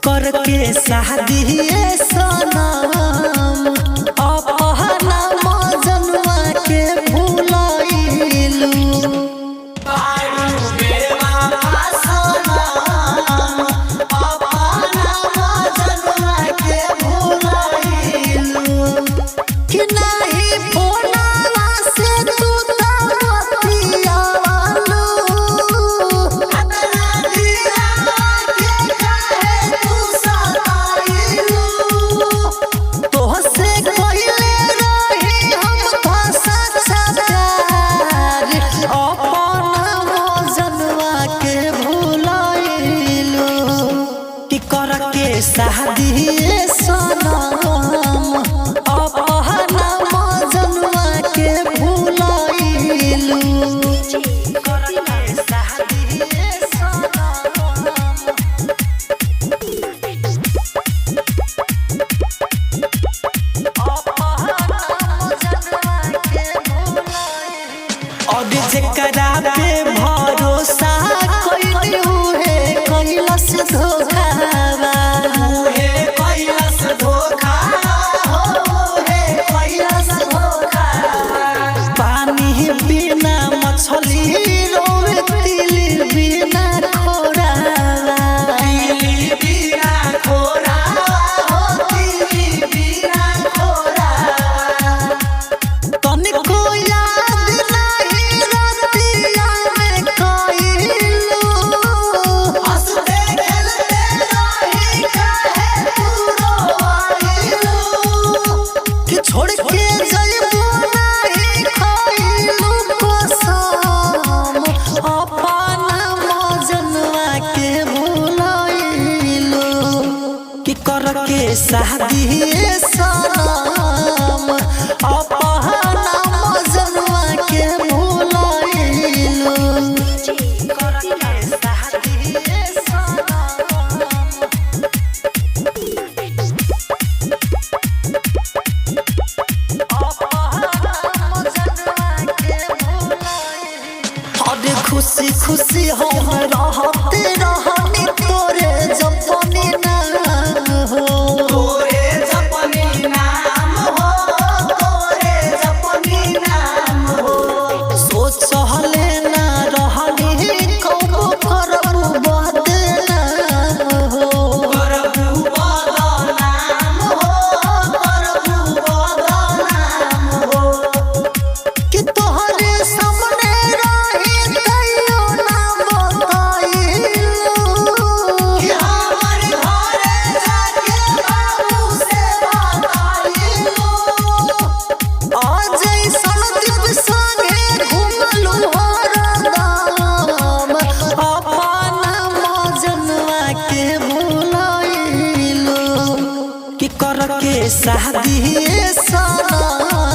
करके शादी सनम अपना मजनुआ के भुलाइलू कि नहीं फोनवा से तू शादी सनम अपना मजनुआ के भुलाइलू और जेकरा पे भरोसा कइलू है कैलस धोखा छोड़ के जइबो नहीं खइलू कसम अपना मजनुआ के भुलाइलू कि करके शादी सनम अपना मजनुआ के भुलाइलू करके शादी खुशी खुशी हम रहते रहनी तोरे जपनी नाम हो तोरे जपनी नाम हो तोरे जपनी नाम हो सोचले ना रहनी कबो करबू बदनाम हो करबू बदनाम हो करबू बदनाम हो कि तोहरे सामने शादी सनम